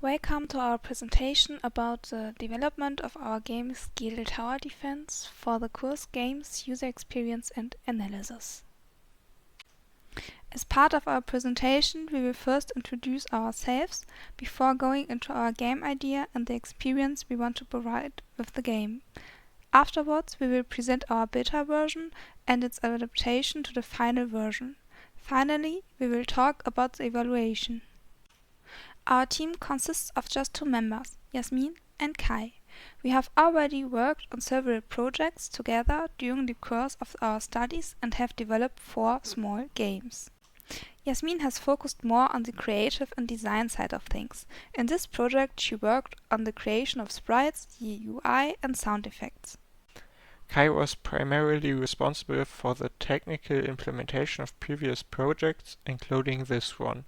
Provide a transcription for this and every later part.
Welcome to our presentation about the development of our game Skedel Tower Defense for the course Games, User Experience and Analysis. As part of our presentation, we will first introduce ourselves before going into our game idea and the experience we want to provide with the game. Afterwards, we will present our beta version and its adaptation to the final version. Finally, we will talk about the evaluation. Our team consists of just 2 members, Yasmin and Kai. We have already worked on several projects together during the course of our studies and have developed 4 small games. Yasmin has focused more on the creative and design side of things. In this project she worked on the creation of sprites, the UI and sound effects. Kai was primarily responsible for the technical implementation of previous projects, including this one.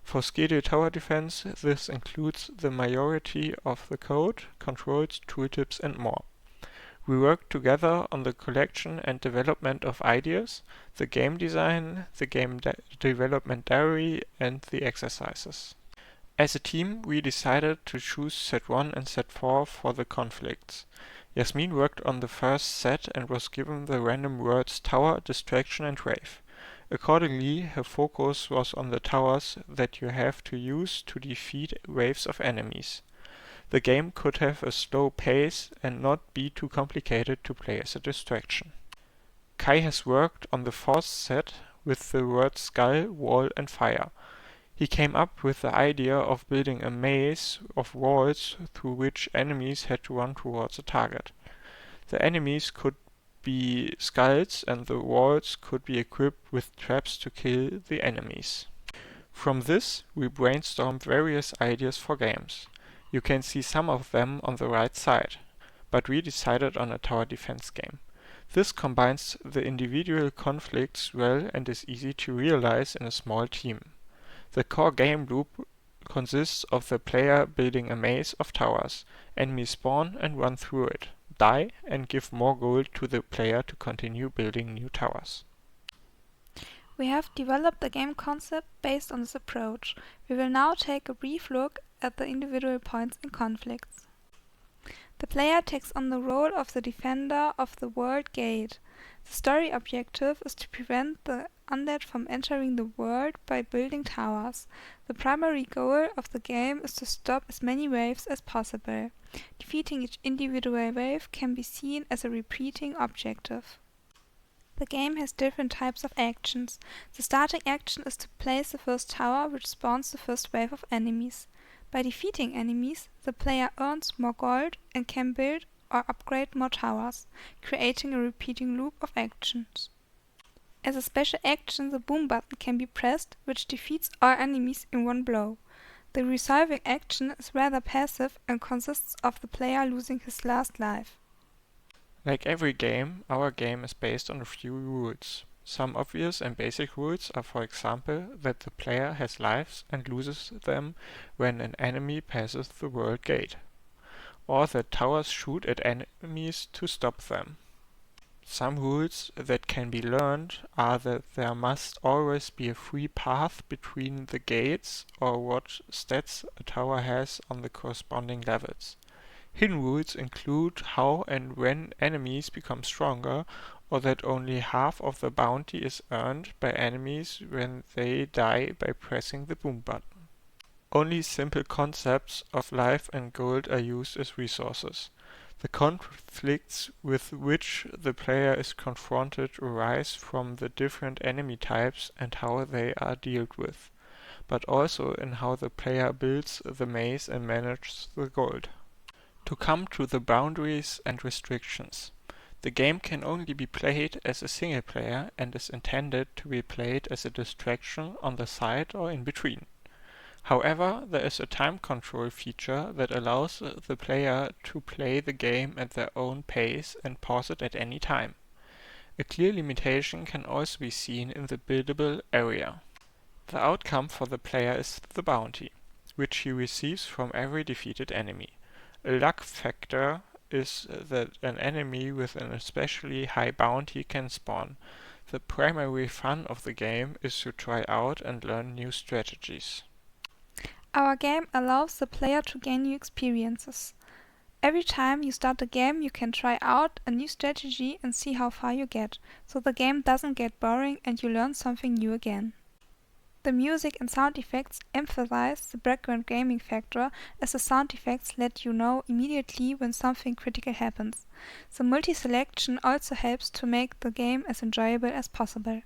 For Skedel Tower Defense, this includes the majority of the code, controls, tooltips and more. We worked together on the collection and development of ideas, the game design, the game development diary and the exercises. As a team, we decided to choose set 1 and set 4 for the conflicts. Yasmin worked on the first set and was given the random words tower, distraction and wave. Accordingly, her focus was on the towers that you have to use to defeat waves of enemies. The game could have a slow pace and not be too complicated to play as a distraction. Kai has worked on the fourth set with the words skull, wall and fire. He came up with the idea of building a maze of walls through which enemies had to run towards a target. The enemies could be skulls and the walls could be equipped with traps to kill the enemies. From this, we brainstormed various ideas for games. You can see some of them on the right side, but we decided on a tower defense game. This combines the individual conflicts well and is easy to realize in a small team. The core game loop consists of the player building a maze of towers. Enemies spawn and run through it, die and give more gold to the player to continue building new towers. We have developed a game concept based on this approach. We will now take a brief look at the individual points in conflicts. The player takes on the role of the defender of the world gate. The story objective is to prevent the undead from entering the world by building towers. The primary goal of the game is to stop as many waves as possible. Defeating each individual wave can be seen as a repeating objective. The game has different types of actions. The starting action is to place the first tower, which spawns the first wave of enemies. By defeating enemies, the player earns more gold and can build or upgrade more towers, creating a repeating loop of actions. As a special action, the boom button can be pressed, which defeats all enemies in one blow. The resolving action is rather passive and consists of the player losing his last life. Like every game, our game is based on a few rules. Some obvious and basic rules are, for example, that the player has lives and loses them when an enemy passes the world gate, or that towers shoot at enemies to stop them. Some rules that can be learned are that there must always be a free path between the gates or what stats a tower has on the corresponding levels. Hidden rules include how and when enemies become stronger, or that only half of the bounty is earned by enemies when they die by pressing the boom button. Only simple concepts of life and gold are used as resources. The conflicts with which the player is confronted arise from the different enemy types and how they are dealt with, but also in how the player builds the maze and manages the gold. To come to the boundaries and restrictions. The game can only be played as a single player and is intended to be played as a distraction on the side or in between. However, there is a time control feature that allows the player to play the game at their own pace and pause it at any time. A clear limitation can also be seen in the buildable area. The outcome for the player is the bounty, which he receives from every defeated enemy. A luck factor is that an enemy with an especially high bounty can spawn. The primary fun of the game is to try out and learn new strategies. Our game allows the player to gain new experiences. Every time you start the game, you can try out a new strategy and see how far you get, so the game doesn't get boring and you learn something new again. The music and sound effects emphasize the background gaming factor, as the sound effects let you know immediately when something critical happens. The multi-selection also helps to make the game as enjoyable as possible.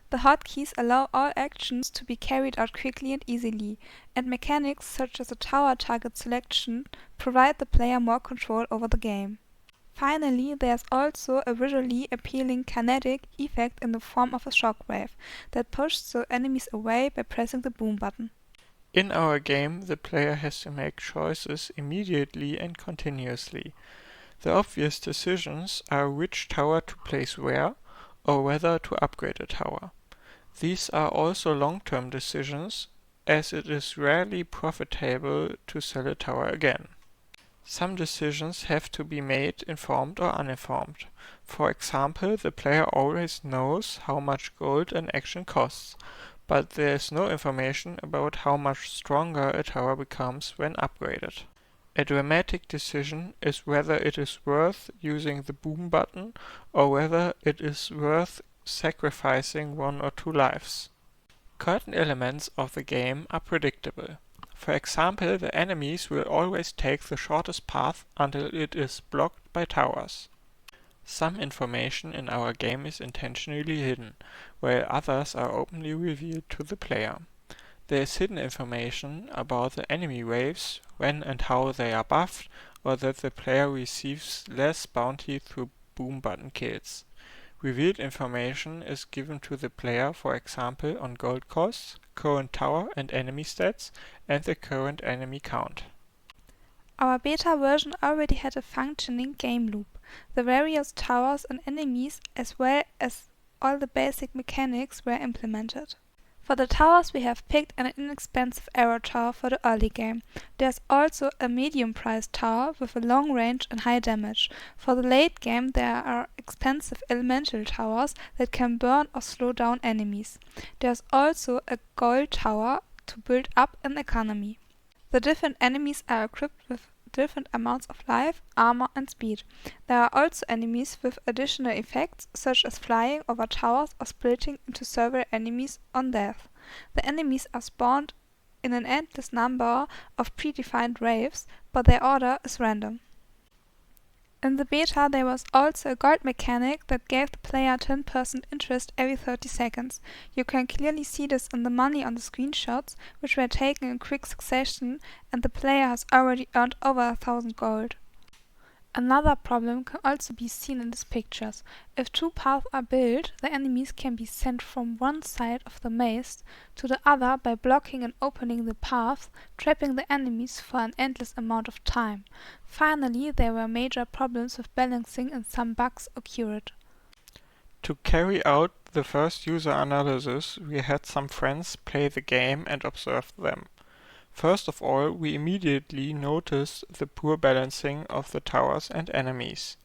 The hotkeys allow all actions to be carried out quickly and easily, and mechanics such as the tower target selection provide the player more control over the game. Finally, there's also a visually appealing kinetic effect in the form of a shockwave that pushes the enemies away by pressing the boom button. In our game, the player has to make choices immediately and continuously. The obvious decisions are which tower to place where, or whether to upgrade a tower. These are also long-term decisions, as it is rarely profitable to sell a tower again. Some decisions have to be made informed or uninformed. For example, the player always knows how much gold an action costs, but there is no information about how much stronger a tower becomes when upgraded. A dramatic decision is whether it is worth using the boom button or whether it is worth sacrificing 1 or 2 lives. Certain elements of the game are predictable. For example, the enemies will always take the shortest path until it is blocked by towers. Some information in our game is intentionally hidden, while others are openly revealed to the player. There is hidden information about the enemy waves, when and how they are buffed, or that the player receives less bounty through boom button kills. Revealed information is given to the player, for example, on gold costs, current tower and enemy stats, and the current enemy count. Our beta version already had a functioning game loop. The various towers and enemies, as well as all the basic mechanics, were implemented. For the towers, we have picked an inexpensive arrow tower for the early game. There's also a medium-priced tower with a long range and high damage. For the late game, there are expensive elemental towers that can burn or slow down enemies. There's also a gold tower to build up an economy. The different enemies are equipped with different amounts of life, armor and speed. There are also enemies with additional effects, such as flying over towers or splitting into several enemies on death. The enemies are spawned in an endless number of predefined waves, but their order is random. In the beta, there was also a gold mechanic that gave the player 10% interest every 30 seconds. You can clearly see this in the money on the screenshots, which were taken in quick succession, and the player has already earned over 1,000 gold. Another problem can also be seen in these pictures. If 2 paths are built, the enemies can be sent from one side of the maze to the other by blocking and opening the paths, trapping the enemies for an endless amount of time. Finally, there were major problems with balancing and some bugs occurred. To carry out the first user analysis, we had some friends play the game and observe them. First of all, we immediately noticed the poor balancing of the towers and enemies.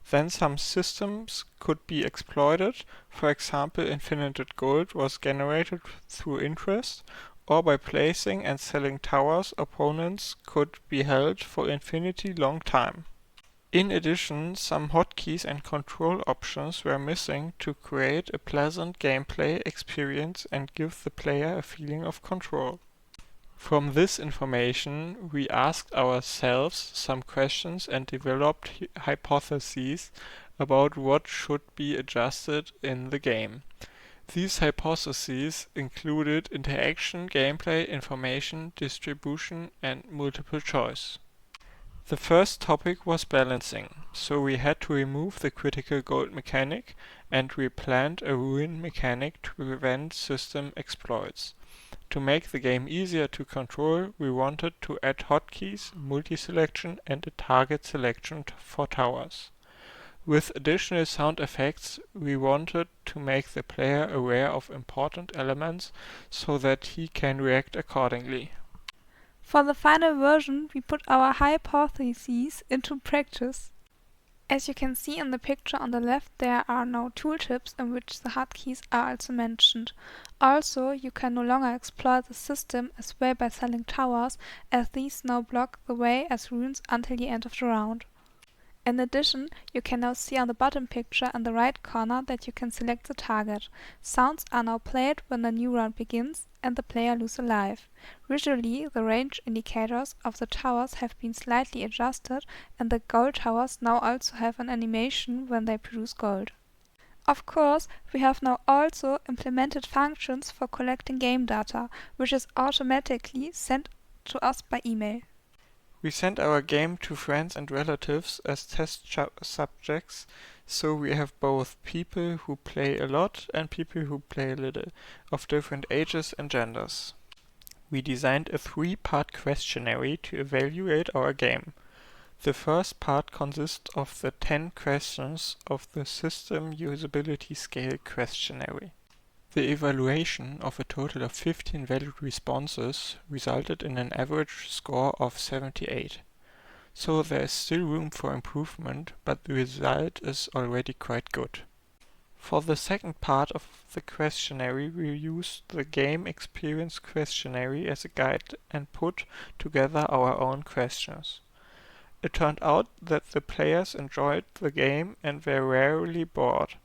Then some systems could be exploited, for example infinite gold was generated through interest, or by placing and selling towers opponents could be held for infinity long time. In addition, some hotkeys and control options were missing to create a pleasant gameplay experience and give the player a feeling of control. From this information, we asked ourselves some questions and developed hypotheses about what should be adjusted in the game. These hypotheses included interaction, gameplay, information, distribution, and multiple choice. The first topic was balancing, so we had to remove the critical gold mechanic and we planned a ruin mechanic to prevent system exploits. To make the game easier to control, we wanted to add hotkeys, multi-selection and a target selection for towers. With additional sound effects, we wanted to make the player aware of important elements so that he can react accordingly. For the final version, we put our hypotheses into practice. As you can see in the picture on the left, there are now tooltips in which the hotkeys are also mentioned. Also, you can no longer explore the system as well by selling towers, as these now block the way as runes until the end of the round. In addition, you can now see on the bottom picture in the right corner that you can select the target. Sounds are now played when the new round begins and the player loses a life. Visually, the range indicators of the towers have been slightly adjusted, and the gold towers now also have an animation when they produce gold. Of course, we have now also implemented functions for collecting game data, which is automatically sent to us by email. We send our game to friends and relatives as test subjects, so we have both people who play a lot and people who play a little, of different ages and genders. We designed a 3-part questionnaire to evaluate our game. The first part consists of the 10 questions of the System Usability Scale questionnaire. The evaluation of a total of 15 valid responses resulted in an average score of 78. So there is still room for improvement, but the result is already quite good. For the second part of the questionnaire, we used the Game Experience questionnaire as a guide and put together our own questions. It turned out that the players enjoyed the game and were rarely bored.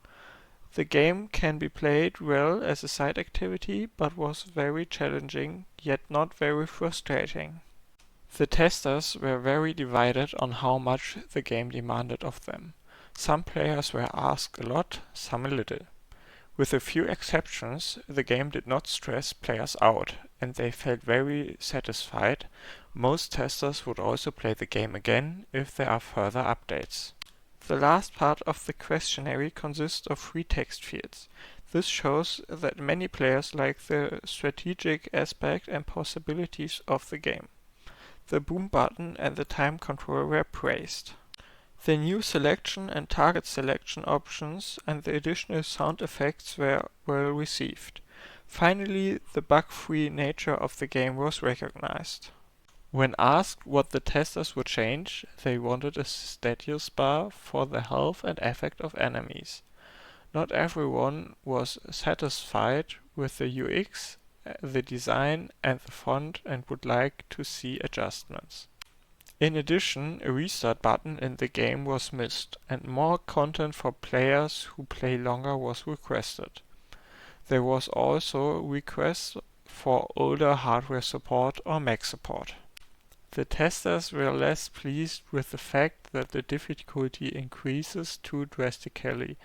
The game can be played well as a side activity, but was very challenging, yet not very frustrating. The testers were very divided on how much the game demanded of them. Some players were asked a lot, some a little. With a few exceptions, the game did not stress players out, and they felt very satisfied. Most testers would also play the game again if there are further updates. The last part of the questionnaire consists of free text fields. This shows that many players like the strategic aspect and possibilities of the game. The boom button and the time control were praised. The new selection and target selection options and the additional sound effects were well received. Finally, the bug-free nature of the game was recognized. When asked what the testers would change, they wanted a status bar for the health and effect of enemies. Not everyone was satisfied with the UX, the design and the font and would like to see adjustments. In addition, a restart button in the game was missed, and more content for players who play longer was requested. There was also requests for older hardware support or Mac support. The testers were less pleased with the fact that the difficulty increases too drastically,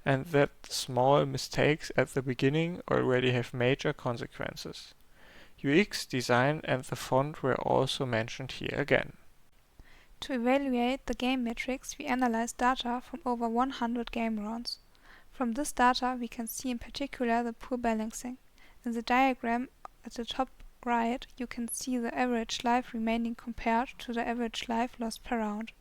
and that small mistakes at the beginning already have major consequences. UX design and the font were also mentioned here again. To evaluate the game metrics, we analyzed data from over 100 game rounds. From this data, we can see in particular the poor balancing. In the diagram at the top right, you can see the average life remaining compared to the average life lost per round.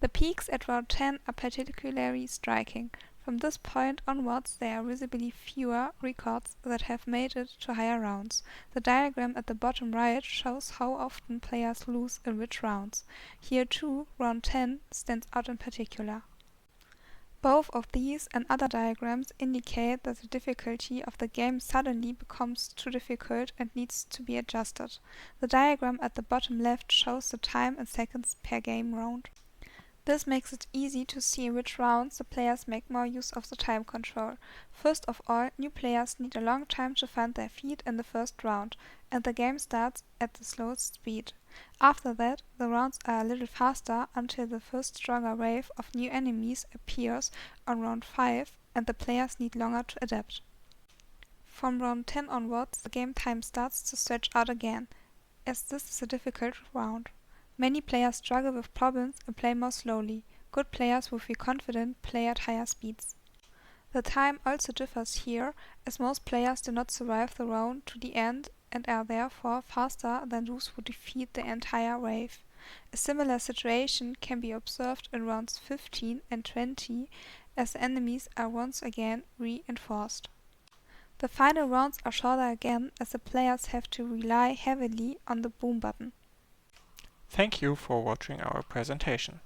The peaks at round 10 are particularly striking. From this point onwards, there are visibly fewer records that have made it to higher rounds. The diagram at the bottom right shows how often players lose in which rounds. Here too, round 10 stands out in particular. Both of these and other diagrams indicate that the difficulty of the game suddenly becomes too difficult and needs to be adjusted. The diagram at the bottom left shows the time in seconds per game round. This makes it easy to see in which rounds the players make more use of the time control. First of all, new players need a long time to find their feet in the first round, and the game starts at the slowest speed. After that, the rounds are a little faster until the first stronger wave of new enemies appears on round 5, and the players need longer to adapt. From round 10 onwards, the game time starts to stretch out again, as this is a difficult round. Many players struggle with problems and play more slowly. Good players who feel confident play at higher speeds. The time also differs here, as most players do not survive the round to the end and are therefore faster than those who defeat the entire wave. A similar situation can be observed in rounds 15 and 20, as the enemies are once again reinforced. The final rounds are shorter again, as the players have to rely heavily on the boom button. Thank you for watching our presentation.